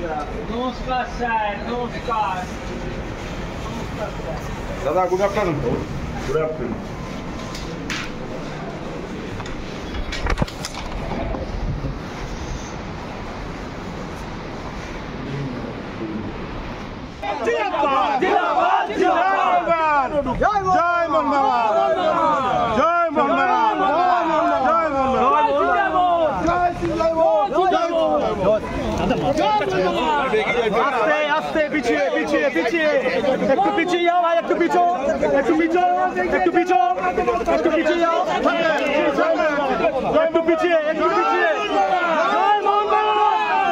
নমস্কার স্যার, নমস্কার। দাদা গুড আফটারনুন। Good afternoon. জয় মোহনবাগান, জয় মোহনবাগান, জয় আস্তে আস্তে পিছিয়ে পিছিয়ে পিছিয়ে একটু পিছিয়ে যাও ভাই, একটু পিছো, একটু পিছো, একটু পিছো, একটু পিছিয়ে যাও, একটু পিছিয়ে, একটু পিছিয়ে। জয় মোহনবাগান,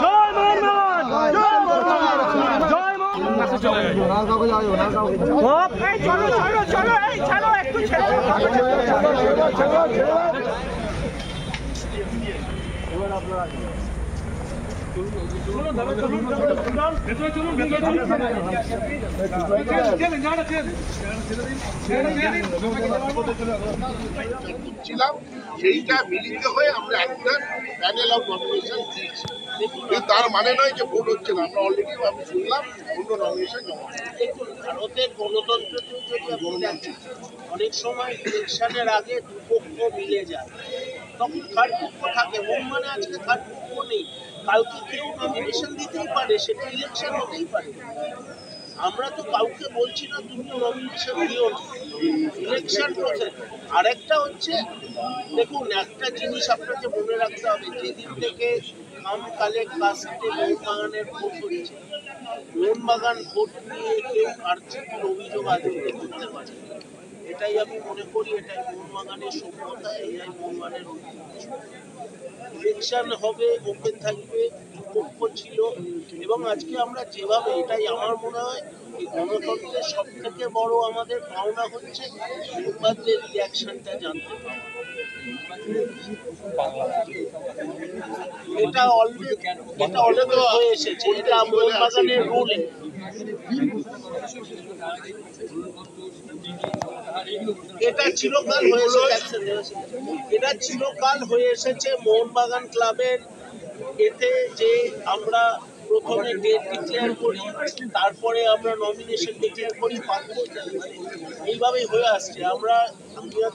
জয় মোহনবাগান, জয় মোহনবাগান, জয় মোহনবাগান। চলো চলো চলো, এই চলো একটু ছেড়ে সেইটা মিলিত হয়ে আমরা একটা প্যানেল অফ নমিনেশন দিয়েছি। তার মানে নয় যে ভোট হচ্ছে না, আমরা অলরেডি আমি শুনলাম অন্য নমিনেশন জমা। ভারতের গণতন্ত্রতেও যদি আপনি দেখেন, অনেক সময় ইলেকশনের আগে দুপক্ষ মিলে যায়, তখন থার্ড পক্ষ থাকে। মানে আজকে থার্ড পক্ষ নেই, কালকে কেউ নমিনেশন দিতেই পারে, সেটা ইলেকশন হতেই পারে। আমরা তো কাউকে বলছি না তুমি নমিনেশন দিও না, ইলেকশন প্রসেস। আরেকটা হচ্ছে, দেখুন একটা জিনিস আপনাকে মনে রাখতে হবে, যেদিন থেকে কালে কাস্টে মোহনবাগানের ভোট হচ্ছে, মোহনবাগান ভোট নিয়ে কেউ কারচুপির অভিযোগ আজও করতে পারে। এটাই আমি মনে করি, এটাই মোহনবাগানের সভ্যতা, এটাই মোহনবাগানের ঐতিহ্য। ইলেকশন হবে, ওপেন থাকবে, দুপক্ষ ছিল। এবং আজকে আমরা যেভাবে, এটাই আমার মনে হয় এই গণতন্ত্রের সব থেকে বড় আমাদের পাওনা হচ্ছে মেম্বারদের রিয়াকশনটা জানতে পাওয়া। এটা অলরেডি হয়ে এসেছে, এটা মোহনবাগানের রুলে। এটা চিরকাল হয়ে এসেছে, এটা চিরকাল হয়ে এসেছে মোহনবাগান ক্লাবের। এতে যে আমরা প্রথমে ডেট ডিক্লেয়ার করি, তারপরে আমরা নমিনেশন ডিক্লেয়ার করি, এইভাবেই হয়ে আসছে। আমরা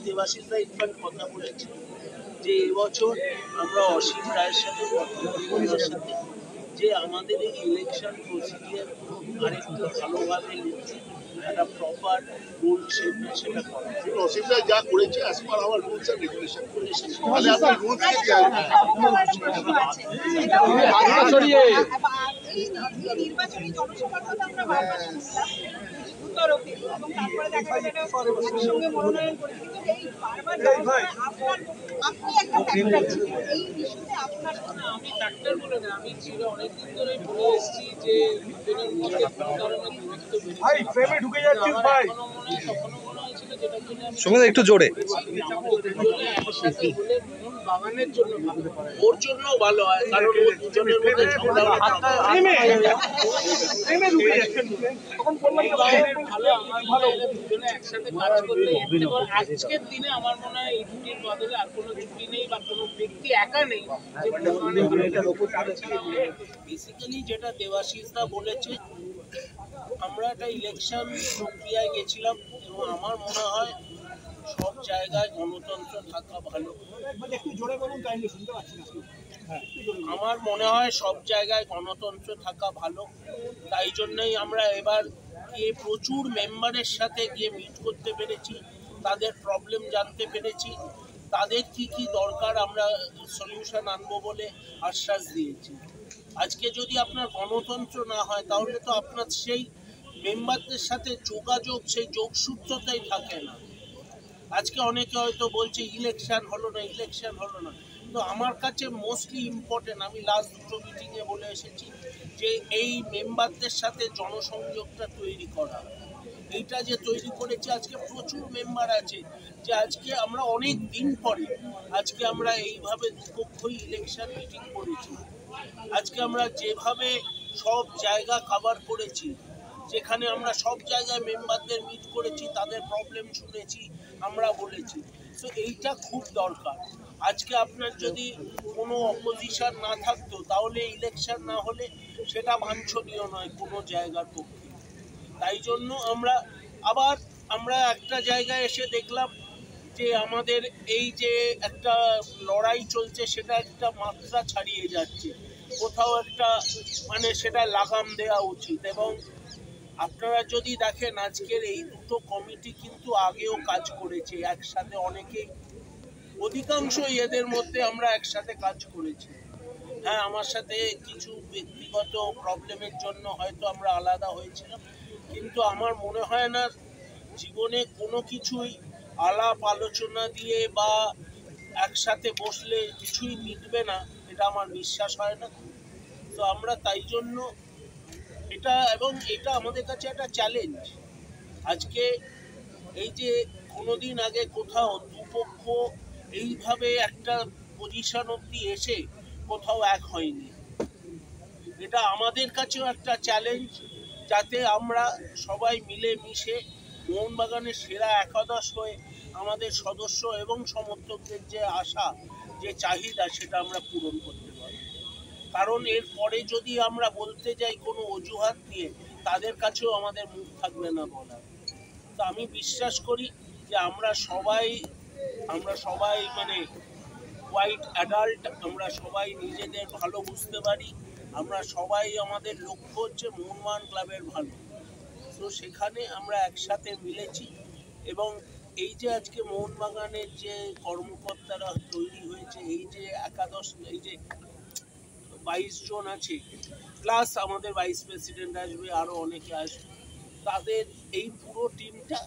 দেবাশিসদা ইনফ্যাক্ট কথা বলেছি যে এবছর আমরা অসীম রায়ের সাথে সাথে যে আমাদের এই ইলেকশন প্রসিডিয়ার আরেকটু ভালোভাবে একটা প্রপার রুল সেটা করা। অসীম রায় যা করেছে as per our rules and regulation করেছে। তাহলে আপনি রুলস নির্বাচনী জনসভার কথা আমরা বারবার শুনছিলাম তরফে, এবং তারপরে দেখা গেল একসঙ্গে মনোনয়ন করে, কিন্তু এই বারবার আপনি একটা ফ্যাক্টর ছিলেন এই ইস্যুতে। আপনার আমি ফ্যাক্টর বলে না, আমি ছিল অনেকদিন ধরে বলে এসেছি যে দুজনের মধ্যে কোনো কারণে দূরত্ব সুমিত একটু জোরে। বাগানের জন্য ওর জন্য ভালো হয়, কারণ ও দুজনের মধ্যে ঝগড়া ভালো, আমার ভালো দুজনে একসাথে কাজ করলে। আজকের দিনে আমার মনে হয় এই ছুটির বদলে আর কোনো ছুটি নেই বা কোনো ব্যক্তি একা নেই। বেসিক্যালি যেটা দেবাশিসদা বলেছে, আমরা একটা ইলেকশন প্রক্রিয়ায় গেছিলাম এবং আমার মনে হয় সব জায়গায় গণতন্ত্র থাকা ভালো। আমার মনে হয় সব জায়গায় গণতন্ত্র থাকা ভালো। তাই জন্যই আমরা এবার গিয়ে প্রচুর মেম্বারের সাথে গিয়ে মিট করতে পেরেছি, তাদের প্রবলেম জানতে পেরেছি, তাদের কি কি দরকার আমরা সলিউশন আনবো বলে আশ্বাস দিয়েছি। আজকে যদি আপনার গণতন্ত্র না হয়, তাহলে তো আপনার সেই মেম্বারদের সাথে যোগাযোগ, সেই যোগসূত্রতাই থাকে না। আজকে অনেকে হয়তো বলছে ইলেকশন হলো না, ইলেকশন হলো না, কিন্তু আমার কাছে মোস্টলি ইম্পর্টেন্ট, আমি লাস্ট দুটো মিটিংয়ে বলে এসেছি যে এই মেম্বারদের সাথে জনসংযোগটা তৈরি করা। এইটা যে তৈরি করেছে, আজকে প্রচুর মেম্বার আছে যে আজকে আমরা অনেক দিন পরে আজকে আমরা এইভাবে দুপক্ষই ইলেকশন মিটিং করেছি। আজকে আমরা যেভাবে সব জায়গা কভার করেছি, যেখানে আমরা সব জায়গায় মেম্বারদের মিট করেছি, তাদের প্রবলেম শুনেছি, আমরা বলেছি। তো এইটা খুব দরকার। আজকে আপনার যদি কোনো অপোজিশন না থাকতো তাহলে ইলেকশন না হলে সেটা বাঞ্ছনীয় নয় কোনো জায়গার পক্ষে। তাই জন্য আমরা একটা জায়গায় এসে দেখলাম যে আমাদের এই যে একটা লড়াই চলছে সেটা একটা মাত্রা ছাড়িয়ে যাচ্ছে, কোথাও একটা মানে সেটা লাগাম দেওয়া উচিত। এবং আপনারা যদি দেখেন আজকের এই দুটো কমিটি কিন্তু আগেও কাজ করেছে একসাথে, অনেকেই অধিকাংশই এদের মধ্যে আমরা একসাথে কাজ করেছি। হ্যাঁ, আমার সাথে কিছু ব্যক্তিগত প্রবলেমের জন্য হয়তো আমরা আলাদা হয়েছিলাম, কিন্তু আমার মনে হয় না জীবনে কোনো কিছুই আলাপ আলোচনা দিয়ে বা একসাথে বসলে কিছুই মিটবে না, এটা আমার বিশ্বাস হয় না। তো আমরা তাই জন্য এটা আমাদের কাছে একটা চ্যালেঞ্জ। আজকে এই যে কোনোদিন আগে কোথাও দুপক্ষ এইভাবে একটা পজিশন অবধি এসে কোথাও এক হয়নি, এটা আমাদের কাছেও একটা চ্যালেঞ্জ, যাতে আমরা সবাই মিলে মিশে মোহনবাগানের সেরা একাদশ হয়ে আমাদের সদস্য এবং সমর্থকদের যে আশা, যে চাহিদা, সেটা আমরা পূরণ করতে পারি। কারণ এরপরে যদি আমরা বলতে যাই কোনো অজুহাত নিয়ে, তাদের কাছেও আমাদের মুখ থাকবে না বলার। তো আমি বিশ্বাস করি যে আমরা সবাই মানে কোয়াইট অ্যাডাল্ট, আমরা সবাই নিজেদের ভালো বুঝতে পারি, আমরা সবাই আমাদের লক্ষ্য হচ্ছে মোহনবাগান ক্লাবের ভালো। তো সেখানে আমরা একসাথে মিলেছি এবং এই যে আজকে মোহনবাগানের যে কর্মকর্তারা তৈরি হয়েছে, এই যে একাদশ, এই যে 22 জন আছে, প্লাস আমাদের ভাইস প্রেসিডেন্ট আসবে, আরও অনেকে আসবে, তাদের এই পুরো টিমটা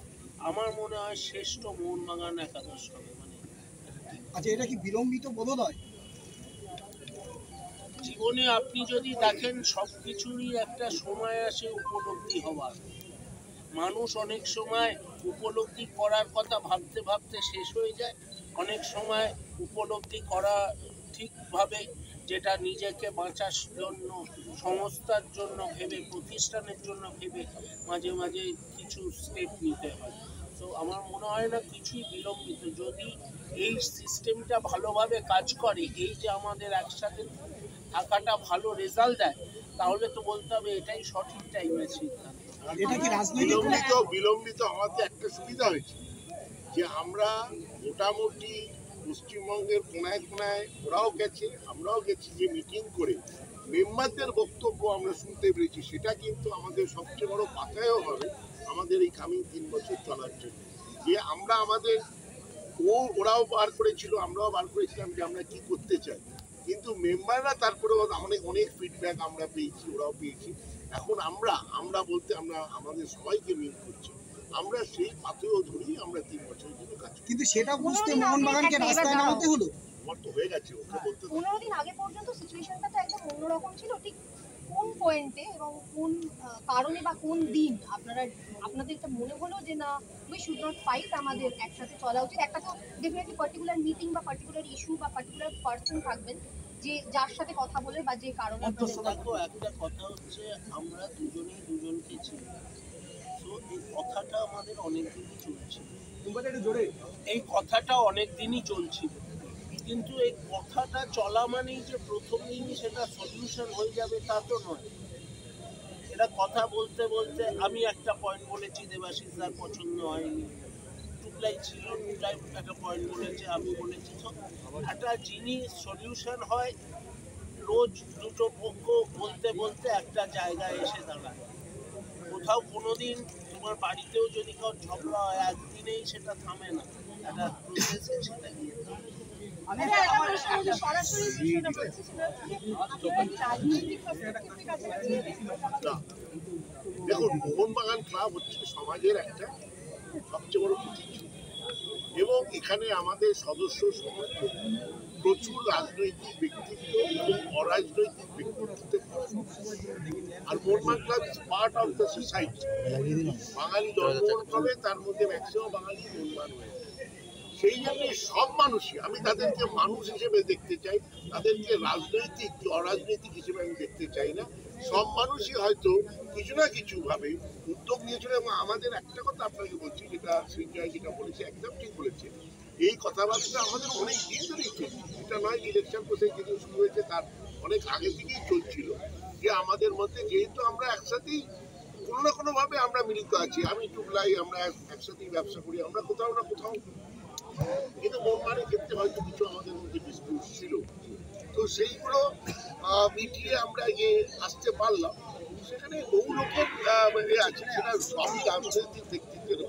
আমার মনে হয় শ্রেষ্ঠ মোহনবাগান একাদশ হবে। মানে আচ্ছা, এটা কি বিলম্বিত বোধোদয়? জীবনে আপনি যদি দেখেন সব কিছুরই একটা সময় আসে উপলব্ধি হওয়ার। মানুষ অনেক সময় উপলব্ধি করার কথা ভাবতে ভাবতে শেষ হয়ে যায়, অনেক সময় উপলব্ধি করা ঠিকভাবে, যেটা নিজেকে বাঁচার জন্য, সংস্থার জন্য ভেবে, প্রতিষ্ঠানের জন্য ভেবে মাঝে মাঝে কিছু স্টেপ নিতে হয়। তো আমার মনে হয় না কিছুই বিলম্বিত। যদি এই সিস্টেমটা ভালোভাবে কাজ করে, এই যে আমাদের একসাথে থাকাটা ভালো রেজাল্ট দেয়, তাহলে তো বলতে হবে এটাই সঠিক টাইমের সিদ্ধান্ত। এটা কি রাজনৈতিক? বিলম্বিত আমাদের একটা সুবিধা হয়েছে যে আমরা মোটামুটি পশ্চিমবঙ্গের কোনায় কোনায় ওরাও গেছে, আমরাও গেছি, যে মিটিং করে মেম্বারদের বক্তব্য আমরা শুনতে পেরেছি। সেটা কিন্তু আমাদের সবচেয়ে বড় পাতায়ও হবে আমাদের এই কামিং 3 বছর চলার জন্য। যে আমরা ওরাও বার করেছিল, আমরাও বার করেছিলাম যে আমরা কি করতে চাই, কিন্তু মেম্বাররা তারপরে অনেক ফিডব্যাক আমরা পেয়েছি, ওরাও পেয়েছি। এখন আমরা বলতে আমরা আমাদের সবাইকে মিট করছি, আমরা সেই পাথেও ধরেই আমরা 3 বছরের জন্য কাজ করি। কিন্তু সেটা বুঝতে মোহনবাগানকে রাস্তায় নামাতে হলো। আমার তো হয়ে গেছে, ওকে বলতে 15 দিন আগে পর্যন্ত সিচুয়েশনটা তো একদম অন্যরকম ছিল। ঠিক কোন পয়েন্টে এবং কোন কারণে বা কোন দিন আপনাদের এটা মনে হলো যে না, উই শুড নট ফাইট, আমাদের একসাথে চলা উচিত? একটা তো ডেফিনেটলি পার্টিকুলার মিটিং বা পার্টিকুলার ইস্যু বা পার্টিকুলার পার্সন থাকবেন যে যার সাথে কথা বলে বা যে কারণে। দেখো, একটা কথা হচ্ছে আমরা দুজনেই দুজনকে চিনি। তো এই কথাটা আমাদের অনেকদিনই চলছিল, কিন্তু এই কথাটা চলা মানেই যে প্রথম দিনই সেটা সলিউশন হয়ে যাবে তা তো নয়। এটা কথা বলতে বলতে আমি একটা পয়েন্ট বলেছি, দেবাশিস দার পছন্দ হয়নি, টুকলাই ছিল, টুকলাই একটা পয়েন্ট বলেছে, আমি বলেছি। তো একটা জিনিস সলিউশন হয় রোজ দুটো পক্ষ বলতে বলতে একটা জায়গায় এসে দাঁড়ায়। কোথাও কোনোদিন তোমার বাড়িতেও যদি কারোর ঝগড়া হয়, একদিনেই সেটা থামে না, একটা প্রসেসে সেটা গিয়ে থাকে। দেখুন, মোহনবাগান ক্লাব হচ্ছে সমাজের একটা সবচেয়ে বড় প্রতিচ্ছবি এবং এখানে আমাদের সদস্য সমর্থক প্রচুর রাজনৈতিক ব্যক্তিত্ব এবং অরাজনৈতিক ব্যক্তিত্বের। আর Mohun Bagan club is part of the society. বাঙালি জন্মগ্রহণ করে, তার মধ্যে ম্যাক্সিমাম বাঙালি মোহনবাগান হয়ে। সেই জন্য সব মানুষই, আমি তাদেরকে মানুষ হিসেবে দেখতে চাই, তাদেরকে রাজনৈতিক কি অরাজনৈতিক হিসেবে আমি দেখতে চাই না। সব মানুষই হয়তো কিছু না কিছু ভাবে উদ্যোগ নিয়েছিল। এবং আমাদের একটা কথা আপনাকে বলছি, যেটা সঞ্জয় যেটা বলেছে একদম ঠিক বলেছে, এই কথাবার্তা আমাদের অনেক দিন ধরেই চলছে, এটা নয় ইলেকশন প্রসেস যেদিন শুরু হয়েছে তার অনেক আগে থেকেই চলছিল যে আমাদের মধ্যে যেহেতু আমরা একসাথেই কোনো না কোনো ভাবে আমরা মিলিত আছি, আমি টুকলাই আমরা একসাথেই ব্যবসা করি, আমরা কোথাও না কোথাও কিন্তু মনমানের ক্ষেত্রে হয়তো কিছু আমাদের মধ্যে ডিসপিউট ছিল, তো সেইগুলো মিটিয়ে আমরা আসতে পারলাম। সেখানে বহু লোকের আছে, সেটা সবই রাজনৈতিক ব্যক্তিত্বের